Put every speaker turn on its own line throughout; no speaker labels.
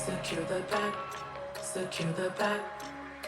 Secure the bag, secure the bag,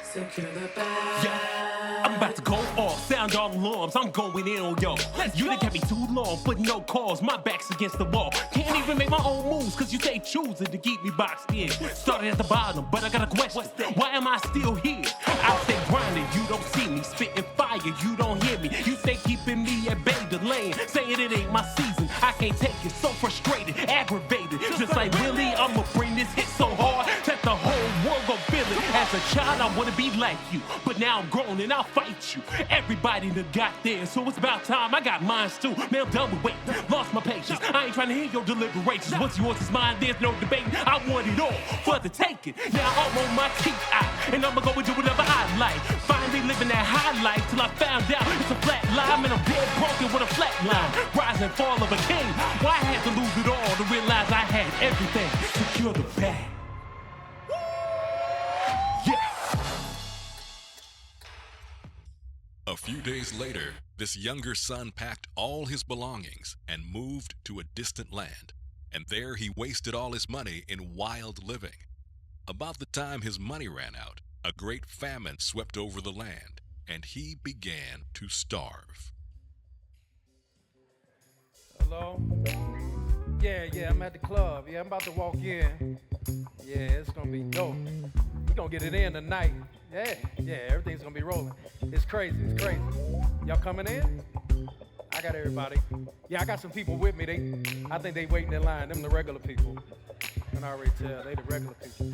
secure the bag.
Yeah, I'm about to go off, sound all alarms, I'm going in on y'all. You done kept me too long, but no cause, my back's against the wall. Can't even make my own moves, cause you stay choosing to keep me boxed in. Started at the bottom, but I got a question, why am I still here? I stay grinding, you don't see me, spitting fire, you don't hear me. You stay keeping me at bay, delaying, saying it ain't my season. I can't take it, so frustrated, aggravated. Just like Willie, I'ma bring this hit so hard that the whole world gon' feel it. As a child, I wanna be like you, but now I'm grown and I'll fight you. Everybody done got theirs, so it's about time I got mine too. Man, I'm done with waiting, lost my patience. I ain't trying to hear your deliberations. What's yours is mine, there's no debating. I want it all for the taking. Now I'm on my teeth out, and I'ma go and do whatever I like. Finally living that high life till I found out it's a flat line, and I'm dead broken with a flat line. Rise and fall of a king. Why I had to lose it all to realize I had everything. Secure the bag.
A few days later, this younger son packed all his belongings and moved to a distant land. And there he wasted all his money in wild living. About the time his money ran out, a great famine swept over the land, and he began to starve.
Hello? Yeah, I'm at the club. Yeah, I'm about to walk in. Yeah, it's gonna be dope. We're gonna get it in tonight. Yeah, everything's gonna be rolling. It's crazy. Y'all coming in? I got everybody. Yeah, I got some people with me. I think they waiting in line. Them the regular people. I can already tell, they the regular people.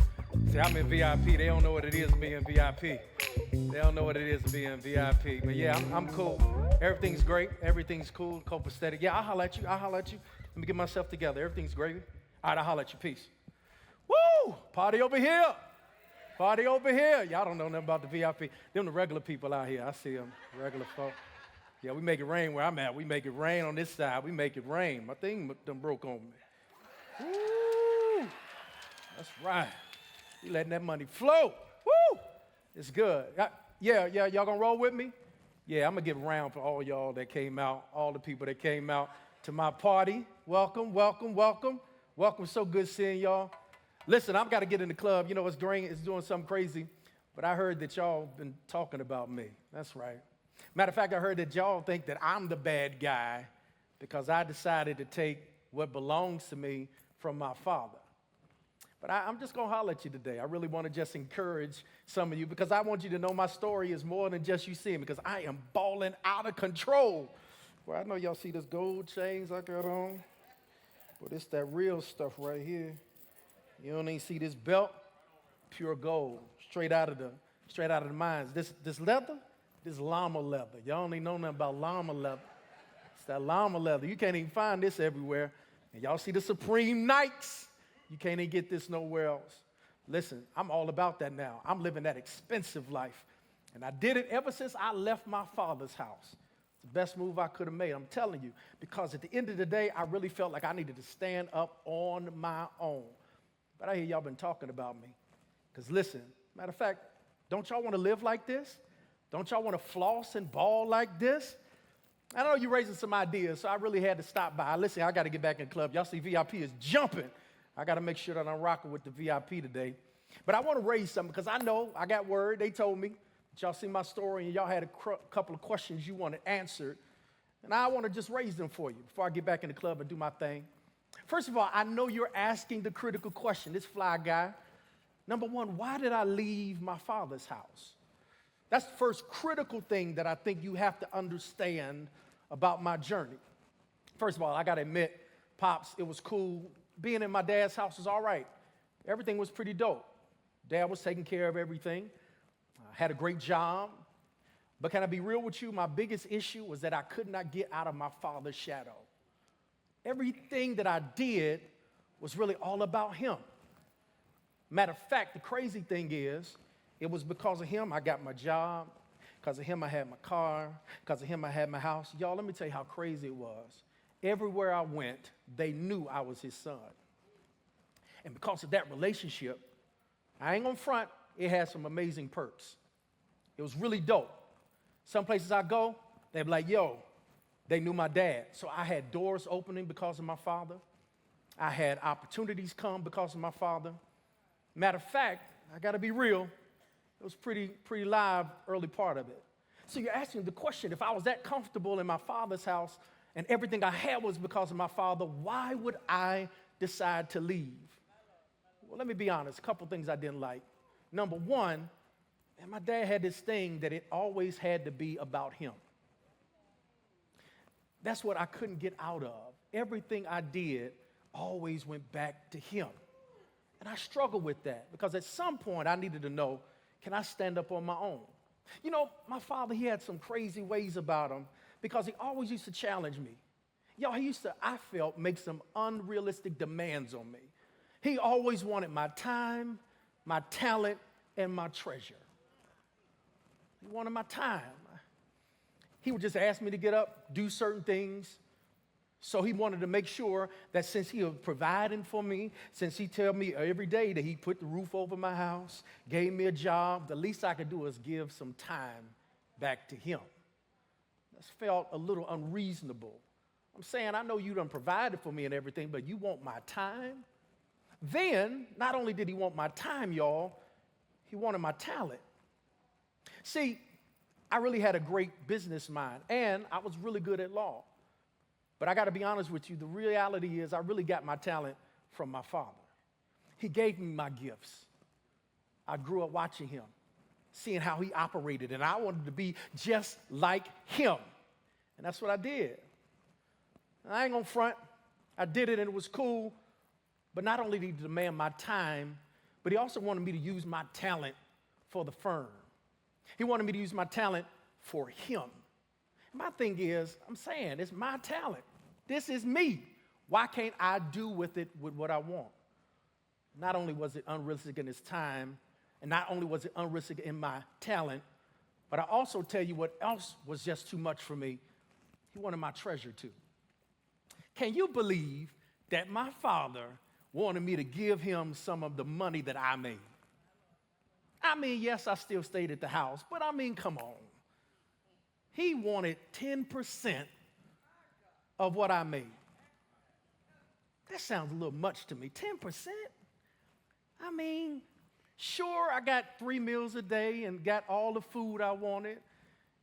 See, I'm in VIP. They don't know what it is being VIP. They don't know what it is being VIP. But yeah, I'm cool. Everything's great. Everything's cool, copacetic. Yeah, I'll holler at you. Let me get myself together. Everything's gravy. All right, I'll holler at you. Peace. Woo! Party over here. Y'all don't know nothing about the VIP. Them the regular people out here. I see them, regular folk. Yeah, we make it rain where I'm at. We make it rain on this side. We make it rain. My thing done broke on me. Woo! That's right. We letting that money flow. Woo! It's good. Yeah, y'all gonna roll with me? Yeah, I'm gonna give a round for all y'all that came out, all the people that came out to my party. Welcome. So good seeing y'all. Listen, I've got to get in the club. You know, it's doing something crazy, but I heard that y'all been talking about me. That's right. Matter of fact, I heard that y'all think that I'm the bad guy because I decided to take what belongs to me from my father. But I'm just going to holler at you today. I really want to just encourage some of you because I want you to know my story is more than just you seeing because I am balling out of control. Well, I know y'all see this gold chains I got on, but it's that real stuff right here. You don't even see this belt, pure gold, straight out of the mines. This leather, this llama leather. Y'all don't even know nothing about llama leather. It's that llama leather. You can't even find this everywhere. And y'all see the Supreme Nikes. You can't even get this nowhere else. Listen, I'm all about that now. I'm living that expensive life. And I did it ever since I left my father's house. It's the best move I could have made, I'm telling you. Because at the end of the day, I really felt like I needed to stand up on my own. But I hear y'all been talking about me. Because listen, matter of fact, don't y'all want to live like this? Don't y'all want to floss and ball like this? I know you're raising some ideas, so I really had to stop by. Listen, I got to get back in the club. Y'all see VIP is jumping. I got to make sure that I'm rocking with the VIP today. But I want to raise something because I know I got word. They told me that y'all see my story and y'all had a couple of questions you wanted answered. And I want to just raise them for you before I get back in the club and do my thing. First of all, I know you're asking the critical question, this fly guy. Number one, why did I leave my father's house? That's the first critical thing that I think you have to understand about my journey. First of all, I got to admit, Pops, it was cool. Being in my dad's house was all right. Everything was pretty dope. Dad was taking care of everything. I had a great job. But can I be real with you? My biggest issue was that I could not get out of my father's shadow. Everything that I did was really all about him. Matter of fact, the crazy thing is, it was because of him I got my job, because of him I had my car, because of him I had my house. Y'all, let me tell you how crazy it was. Everywhere I went, they knew I was his son. And because of that relationship, I ain't gonna front, it had some amazing perks. It was really dope. Some places I go, they'd be like, yo, they knew my dad. So I had doors opening because of my father. I had opportunities come because of my father. Matter of fact, I got to be real, it was pretty live early part of it. So you're asking the question, if I was that comfortable in my father's house and everything I had was because of my father, why would I decide to leave? Well, let me be honest, a couple things I didn't like. Number one, and my dad had this thing that it always had to be about him. That's what I couldn't get out of. Everything I did always went back to him. And I struggled with that because at some point I needed to know, can I stand up on my own? You know, my father, he had some crazy ways about him because he always used to challenge me. Y'all, he used to, I felt, make some unrealistic demands on me. He always wanted my time, my talent, and my treasure. He wanted my time. He would just ask me to get up, do certain things. So he wanted to make sure that since he was providing for me, since he tell me every day that he put the roof over my house, gave me a job, the least I could do is give some time back to him. That felt a little unreasonable. I'm saying, I know you done provided for me and everything, but you want my time? Then, not only did he want my time, y'all, he wanted my talent. See, I really had a great business mind, and I was really good at law. But I got to be honest with you, the reality is I really got my talent from my father. He gave me my gifts. I grew up watching him, seeing how he operated, and I wanted to be just like him. And that's what I did. And I ain't gonna front. I did it and it was cool. But not only did he demand my time, but he also wanted me to use my talent for the firm. He wanted me to use my talent for him. My thing is, I'm saying, it's my talent. This is me. Why can't I do with it with what I want? Not only was it unrealistic in his time, and not only was it unrealistic in my talent, but I also tell you what else was just too much for me. He wanted my treasure too. Can you believe that my father wanted me to give him some of the money that I made? I mean, yes, I still stayed at the house, but I mean, come on. He wanted 10% of what I made. That sounds a little much to me. 10%? I mean, sure, I got 3 meals a day and got all the food I wanted.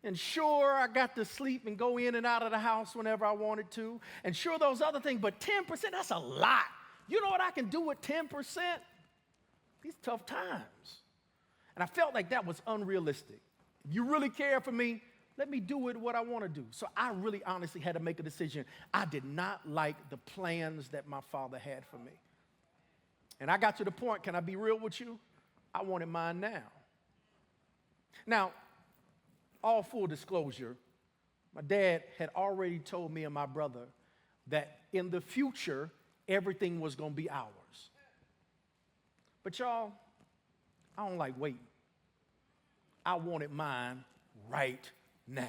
And sure, I got to sleep and go in and out of the house whenever I wanted to. And sure, those other things, but 10%, that's a lot. You know what I can do with 10%? These tough times. And I felt like that was unrealistic. If you really care for me, let me do it what I want to do. So I really honestly had to make a decision. I did not like the plans that my father had for me. And I got to the point, can I be real with you? I wanted mine now. Now, all full disclosure, my dad had already told me and my brother that in the future, everything was going to be ours. But y'all, I don't like waiting. I wanted mine right now.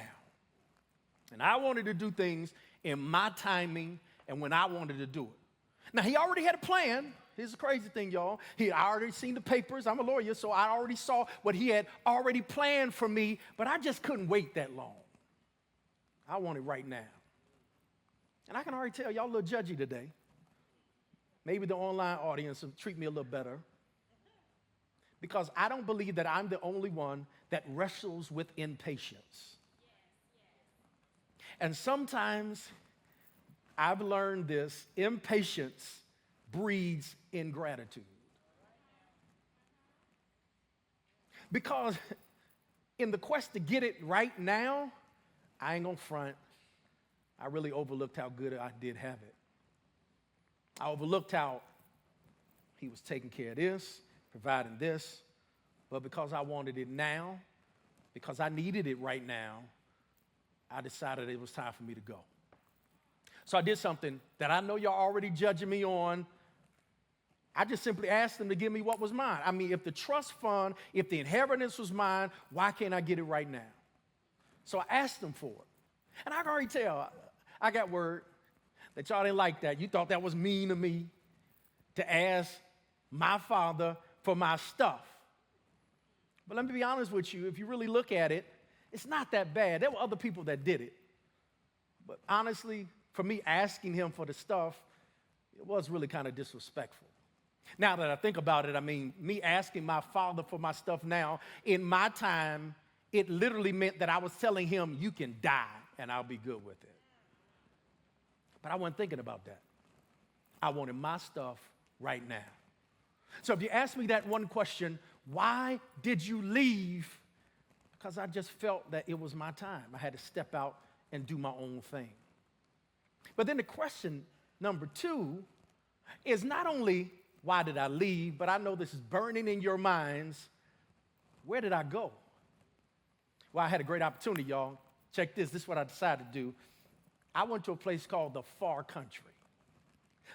And I wanted to do things in my timing and when I wanted to do it. Now, he already had a plan. Here's the crazy thing, y'all. He had already seen the papers. I'm a lawyer, so I already saw what he had already planned for me, but I just couldn't wait that long. I want it right now. And I can already tell y'all a little judgy today. Maybe the online audience will treat me a little better. Because I don't believe that I'm the only one that wrestles with impatience. And sometimes I've learned this, impatience breeds ingratitude. Because in the quest to get it right now, I ain't gonna front, I really overlooked how good I did have it. I overlooked how he was taking care of this, providing this, but because I wanted it now, because I needed it right now, I decided it was time for me to go. So I did something that I know y'all already judging me on. I just simply asked them to give me what was mine. I mean, if the trust fund, if the inheritance was mine, why can't I get it right now? So I asked them for it. And I can already tell, I got word that y'all didn't like that. You thought that was mean of me to ask my father for my stuff. But let me be honest with you, if you really look at it, it's not that bad. There were other people that did it. But honestly, for me asking him for the stuff, it was really kind of disrespectful. Now that I think about it, I mean, me asking my father for my stuff now, in my time, it literally meant that I was telling him, you can die and I'll be good with it. But I wasn't thinking about that. I wanted my stuff right now. So if you ask me that one question, why did you leave? Because I just felt that it was my time. I had to step out and do my own thing. But then the question number two is not only why did I leave, but I know this is burning in your minds. Where did I go? Well, I had a great opportunity, y'all. Check this. This is what I decided to do. I went to a place called the far country.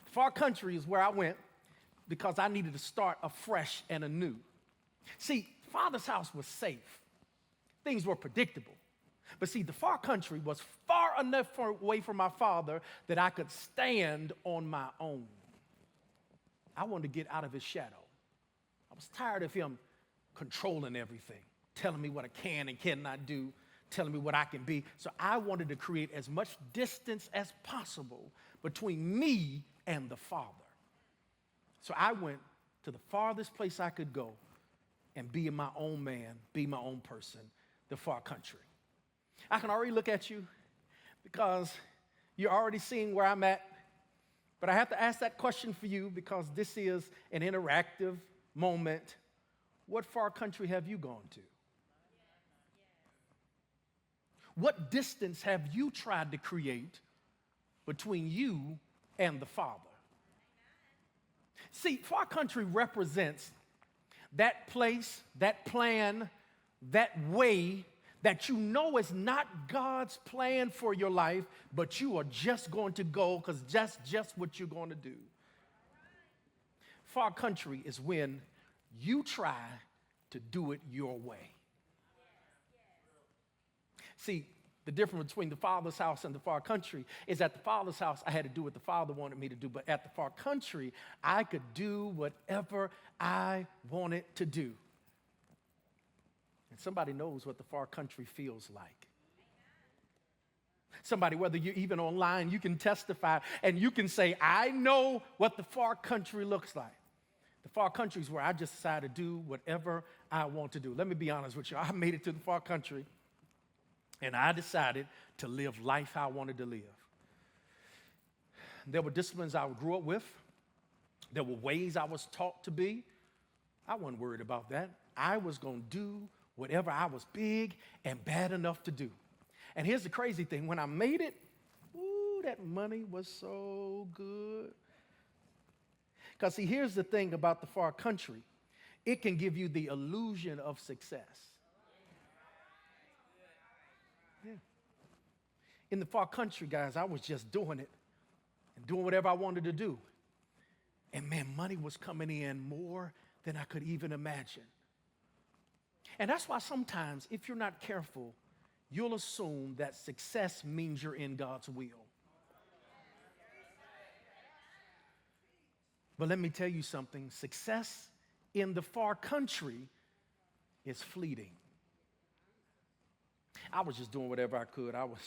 The far country is where I went because I needed to start afresh and anew. See, Father's house was safe. Things were predictable. But see, the far country was far enough away from my father that I could stand on my own. I wanted to get out of his shadow. I was tired of him controlling everything, telling me what I can and cannot do, telling me what I can be. So I wanted to create as much distance as possible between me and the Father. So I went to the farthest place I could go and be my own man, be my own person, the far country. I can already look at you because you're already seeing where I'm at. But I have to ask that question for you because this is an interactive moment. What far country have you gone to? What distance have you tried to create between you and the Father? See, far country represents that place, that plan, that way that you know is not God's plan for your life, but you are just going to go because that's just what you're going to do. Far country is when you try to do it your way. See, the difference between the Father's house and the far country is at the Father's house, I had to do what the Father wanted me to do, but at the far country, I could do whatever I wanted to do. And somebody knows what the far country feels like. Somebody, whether you're even online, you can testify and you can say, I know what the far country looks like. The far country is where I just decide to do whatever I want to do. Let me be honest with you. I made it to the far country and I decided to live life how I wanted to live. There were disciplines I grew up with. There were ways I was taught to be. I wasn't worried about that. I was going to do whatever I was big and bad enough to do. And here's the crazy thing. When I made it, ooh, that money was so good. Because see, here's the thing about the far country. It can give you the illusion of success. Yeah. In the far country, guys, I was just doing it and doing whatever I wanted to do. And man, money was coming in more than I could even imagine. And that's why sometimes, if you're not careful, you'll assume that success means you're in God's will. But let me tell you something. Success in the far country is fleeting. I was just doing whatever I could. I was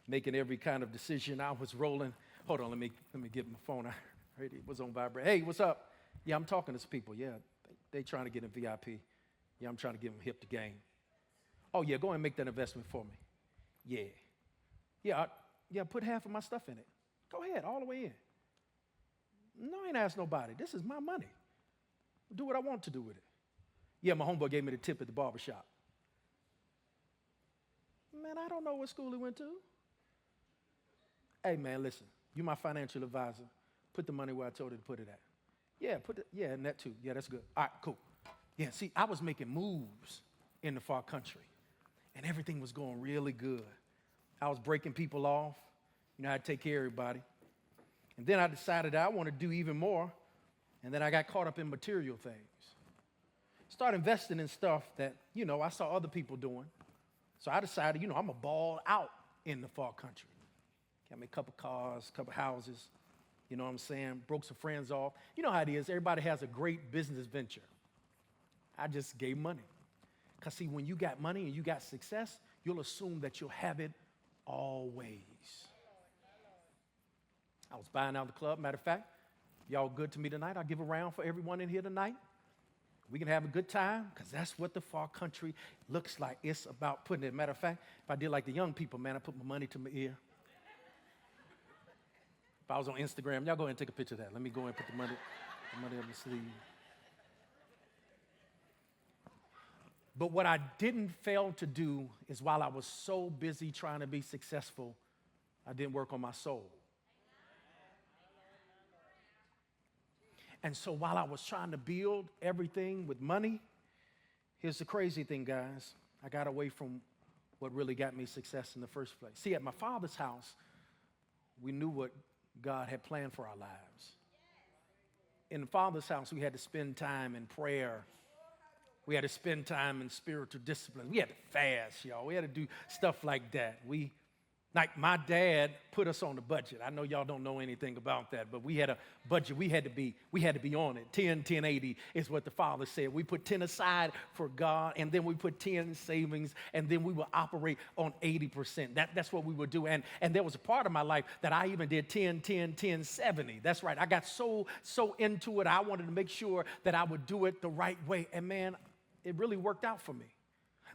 making every kind of decision. I was rolling. Hold on, let me get my phone. I heard it was on vibrate. Hey, what's up? Yeah, I'm talking to some people. Yeah, they trying to get in VIP. Yeah, I'm trying to get them hip to game. Oh, yeah, go ahead and make that investment for me. Yeah, put half of my stuff in it. Go ahead, all the way in. No, I ain't asked nobody. This is my money. Do what I want to do with it. Yeah, my homeboy gave me the tip at the barbershop. Man, I don't know what school he went to. Hey, man, listen. You're my financial advisor. Put the money where I told you to put it at. Yeah, and that too. Yeah, that's good. All right, cool. Yeah, see, I was making moves in the far country, and everything was going really good. I was breaking people off. You know, I had to take care of everybody. And then I decided I want to do even more, and then I got caught up in material things. Started investing in stuff that, I saw other people doing. So I decided, I'm going to ball out in the far country. Got me a couple cars, a couple houses, you know what I'm saying? Broke some friends off. You know how it is. Everybody has a great business venture. I just gave money. Because, see, when you got money and you got success, you'll assume that you'll have it always. I was buying out the club. Matter of fact, Y'all good to me tonight? I'll give a round for everyone in here tonight. We can have a good time because that's what the far country looks like. It's about putting it. Matter of fact, if I did like the young people, man, I put my money to my ear. If I was on Instagram, y'all go ahead and take a picture of that. Let me go ahead and put the money on the sleeve. But what I didn't fail to do is while I was so busy trying to be successful, I didn't work on my soul. And so while I was trying to build everything with money, here's the crazy thing, guys. I got away from what really got me success in the first place. See, at my father's house, we knew what God had planned for our lives. In the Father's house, we had to spend time in prayer. We had to spend time in spiritual discipline. We had to fast, y'all. We had to do stuff like that. Like my dad put us on the budget. I know y'all don't know anything about that, but we had a budget. We had to be on it. 10-80 is what the Father said. We put 10 aside for God, and then we put 10 in savings, and then we will operate on 80%. That's what we would do. And there was a part of my life that I even did 10-70. That's right. I got so into it. I wanted to make sure that I would do it the right way. And man, it really worked out for me.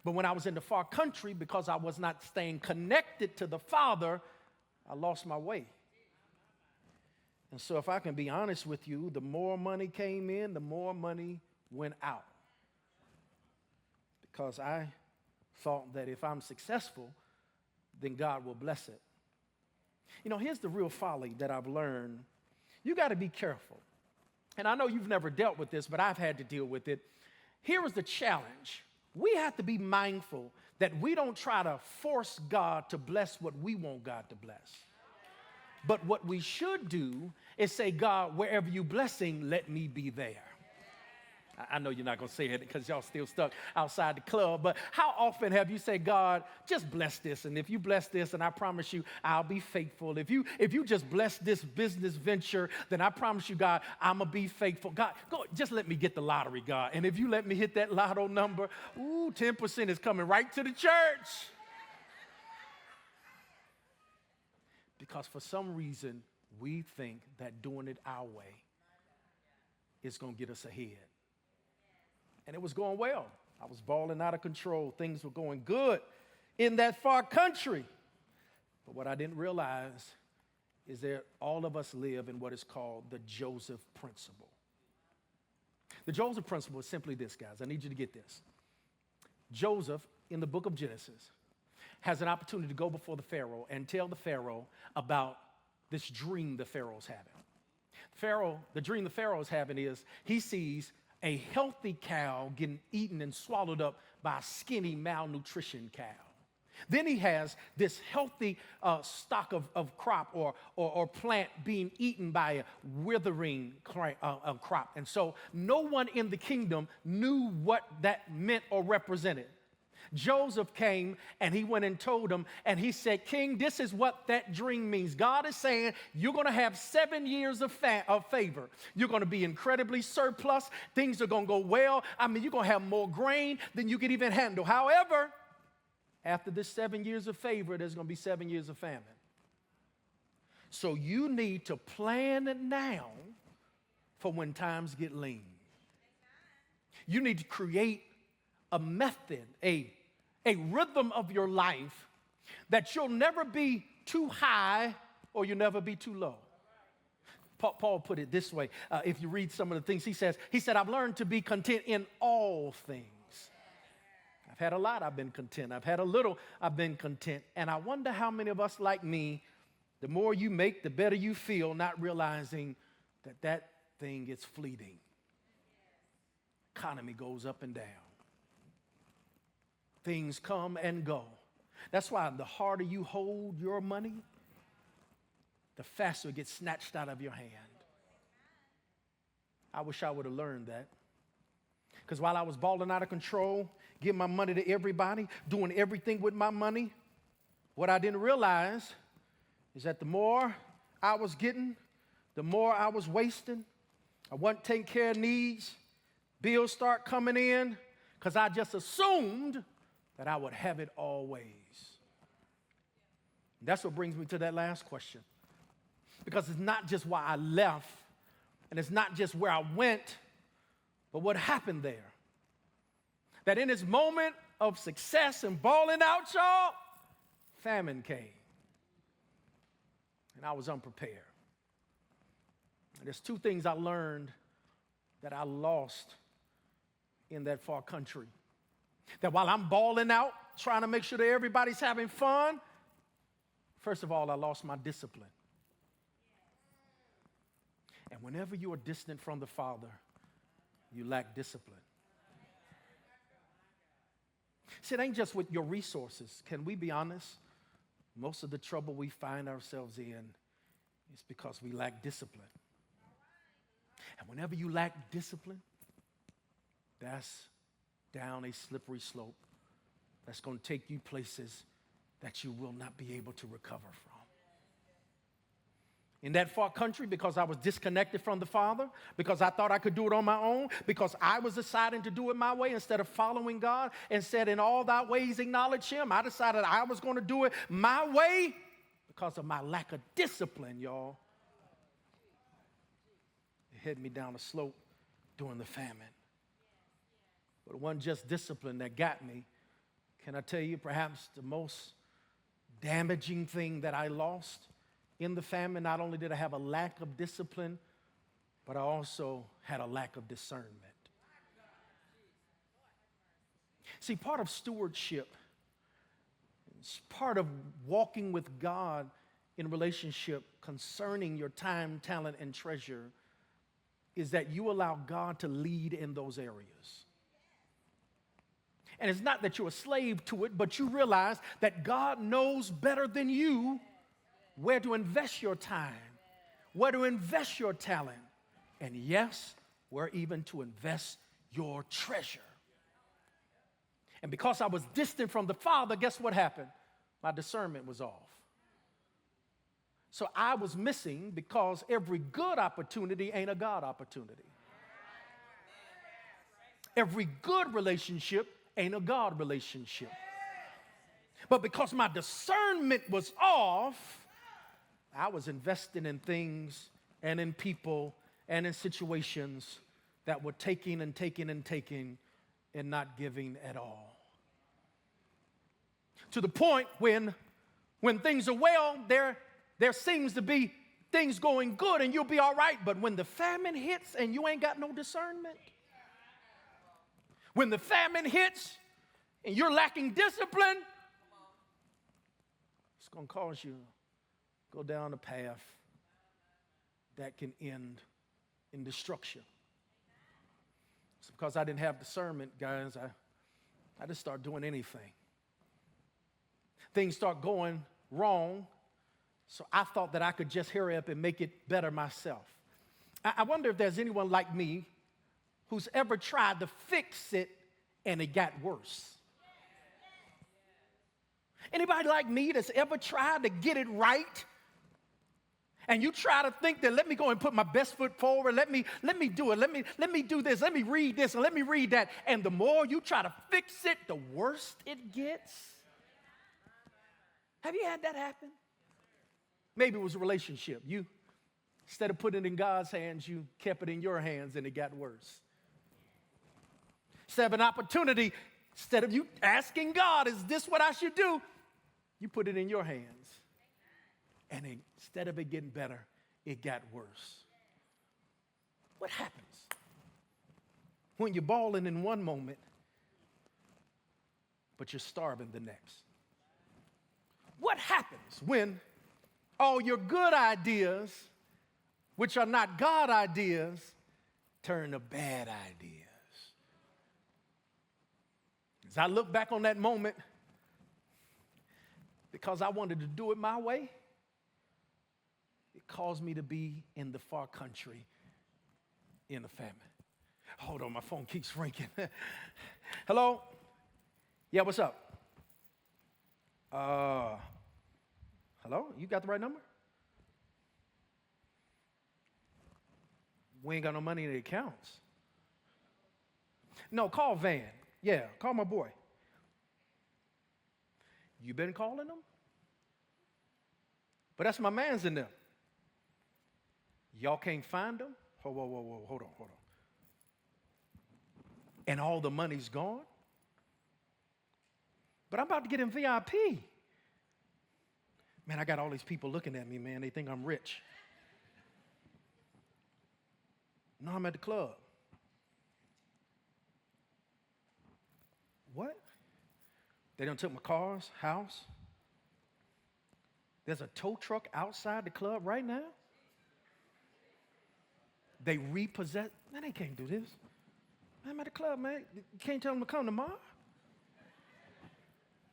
But when I was in the far country, because I was not staying connected to the Father, I lost my way. And so if I can be honest with you, the more money came in, the more money went out. Because I thought that if I'm successful, then God will bless it. You know, here's the real folly that I've learned. You got to be careful. And I know you've never dealt with this, but I've had to deal with it. Here is the challenge. We have to be mindful that we don't try to force God to bless what we want God to bless. But what we should do is say, God, wherever you blessing, let me be there. I know you're not going to say it because y'all still stuck outside the club, but how often have you said, God, just bless this, and if you bless this, and I promise you, I'll be faithful. If you just bless this business venture, then I promise you, God, I'm going to be faithful. God, go, just let me get the lottery, God, and if you let me hit that lotto number, 10% is coming right to the church. Because for some reason, we think that doing it our way is going to get us ahead. And it was going well. I was balling out of control. Things were going good in that far country. But what I didn't realize is that all of us live in what is called the Joseph principle. The Joseph principle is simply this, guys. I need you to get this. Joseph, in the book of Genesis, has an opportunity to go before the Pharaoh and tell the Pharaoh about this dream the Pharaoh's having. The dream the Pharaoh's having is he sees a healthy cow getting eaten and swallowed up by a skinny malnutrition cow. Then he has this healthy stock of crop or plant being eaten by a withering crop. And so no one in the kingdom knew what that meant or represented. Joseph came and he went and told him, and he said, King, this is what that dream means. God is saying you're going to have 7 years of favor. You're going to be incredibly surplus. Things are going to go well. I mean, you're going to have more grain than you could even handle. However, after this 7 years of favor, there's going to be 7 years of famine. So you need to plan now for when times get lean. You need to create a method, a rhythm of your life that you'll never be too high or you'll never be too low. Paul put it this way. If you read some of the things he said, I've learned to be content in all things. I've had a lot, I've been content. I've had a little, I've been content. And I wonder how many of us like me, the more you make, the better you feel, not realizing that thing is fleeting. Economy goes up and down. Things come and go. That's why the harder you hold your money, the faster it gets snatched out of your hand. I wish I would have learned that. Because while I was balling out of control, giving my money to everybody, doing everything with my money, what I didn't realize is that the more I was getting, the more I was wasting. I wasn't taking care of needs. Bills start coming in because I just assumed that I would have it always. That's what brings me to that last question. Because it's not just why I left And it's not just where I went, but what happened there. That in his moment of success and balling out, y'all, famine came. And I was unprepared. And there's two things I learned that I lost in that far country. That while I'm balling out, trying to make sure that everybody's having fun, first of all, I lost my discipline. And whenever you are distant from the Father, you lack discipline. See, it ain't just with your resources. Can we be honest? Most of the trouble we find ourselves in is because we lack discipline. And whenever you lack discipline, that's down a slippery slope that's going to take you places that you will not be able to recover from. In that far country, because I was disconnected from the Father, because I thought I could do it on my own, because I was deciding to do it my way instead of following God and said, in all thy ways acknowledge him, I decided I was going to do it my way because of my lack of discipline, y'all. It headed me down the slope during the famine. But it wasn't just discipline that got me. Can I tell you perhaps the most damaging thing that I lost in the famine? Not only did I have a lack of discipline, but I also had a lack of discernment. See, part of stewardship, part of walking with God in relationship concerning your time, talent, and treasure is that you allow God to lead in those areas. And it's not that you're a slave to it, but you realize that God knows better than you where to invest your time, where to invest your talent, and yes, where even to invest your treasure. And because I was distant from the Father, guess what happened? My discernment was off. So I was missing because every good opportunity ain't a God opportunity. Every good relationship ain't a God relationship. But because my discernment was off, I was investing in things and in people and in situations that were taking and taking and taking and not giving at all. To the point when things are well, there seems to be things going good and you'll be all right. But when the famine hits and you ain't got no discernment, when the famine hits and you're lacking discipline, it's going to cause you to go down a path that can end in destruction. It's because I didn't have discernment, guys. I just start doing anything. Things start going wrong, so I thought that I could just hurry up and make it better myself. I wonder if there's anyone like me who's ever tried to fix it and it got worse. Anybody like me that's ever tried to get it right? And you try to think that let me go and put my best foot forward, let me do it, let me do this, let me read this, and let me read that. And the more you try to fix it, the worse it gets. Have you had that happen? Maybe it was a relationship. You, instead of putting it in God's hands, you kept it in your hands and it got worse. Instead of an opportunity, instead of you asking God, is this what I should do? You put it in your hands. And instead of it getting better, it got worse. What happens when you're balling in one moment, but you're starving the next? What happens when all your good ideas, which are not God ideas, turn to bad ideas? As I look back on that moment, because I wanted to do it my way, it caused me to be in the far country in a famine. Hold on, my phone keeps ringing. Hello? Yeah, what's up? Hello? You got the right number? We ain't got no money in the accounts. No, call Van. Yeah, call my boy. You been calling them? But that's my mans in them. Y'all can't find them? Whoa, hold on. And all the money's gone? But I'm about to get in VIP. Man, I got all these people looking at me, man. They think I'm rich. No, I'm at the club. What? They done took my cars, house. There's a tow truck outside the club right now. They repossess. Man, they can't do this. Man, I'm at the club, man. You can't tell them to come tomorrow.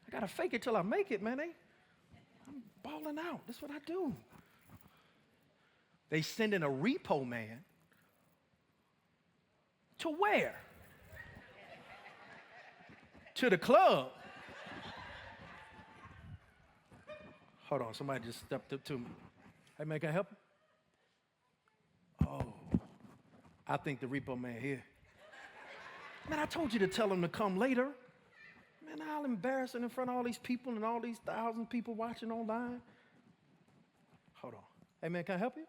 I got to fake it till I make it, man. I'm balling out. That's what I do. They send in a repo man. To where? To the club. Hold on, somebody just stepped up to me. Hey, man, can I help you? Oh, I think the repo man here. Man, I told you to tell him to come later. Man, I'll embarrass him in front of all these people and all these 1,000 people watching online. Hold on. Hey, man, can I help you?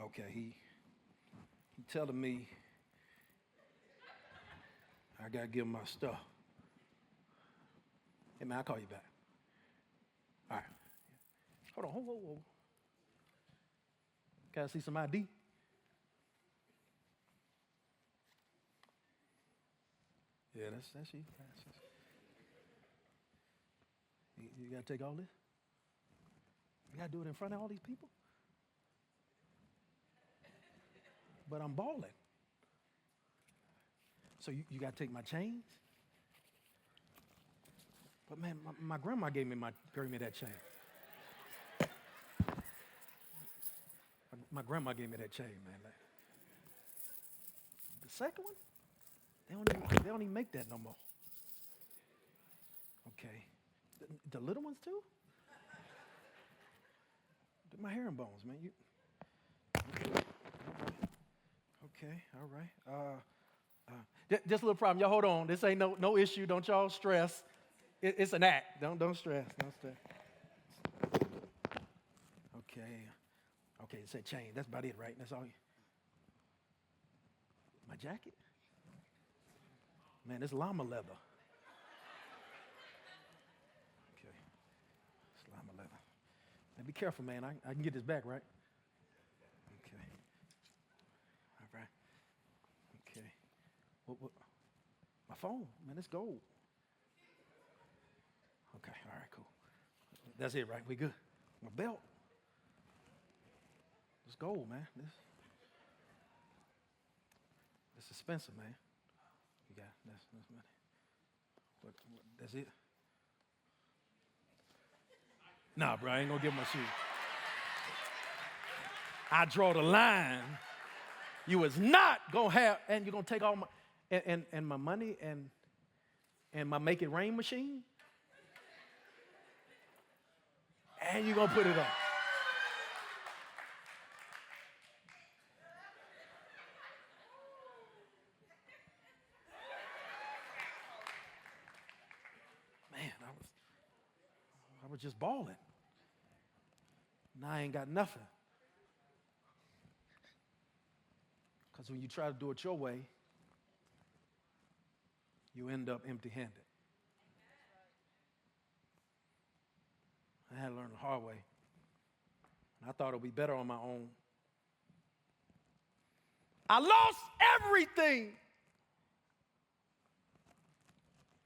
Okay, he telling me I got to give him my stuff. Hey, man, I'll call you back. All right. Hold on. Whoa. Can I see some ID? Yeah, that's you. You got to take all this? You got to do it in front of all these people? But I'm balling. So you got to take my chains? But man, my grandma gave me that chain. My grandma gave me that chain, man. Like, the second one, they don't even make that no more. Okay, the little ones too. They're my herringbones, man. Okay, all right. Just a little problem. Y'all hold on. This ain't no issue. Don't y'all stress. It's an act. Don't stress. Don't stress. Okay, it said chain. That's about it, right? That's all. My jacket? Man, it's llama leather. Okay, it's llama leather. Now be careful, man. I can get this back, right? Okay. All right. Okay. What? My phone, man, it's gold. Okay, all right, cool. That's it, right? We good. My belt. It's gold, man. It's expensive, man. You got that's money. What? That's it? Nah, bro, I ain't gonna give my shoes. I draw the line. You was not gonna have, and you're gonna take all my and my money and my make it rain machine, and you're gonna put it on. Man, I was just balling. Now I ain't got nothing. Because when you try to do it your way, you end up empty-handed. I had to learn the hard way. And I thought it would be better on my own. I lost everything.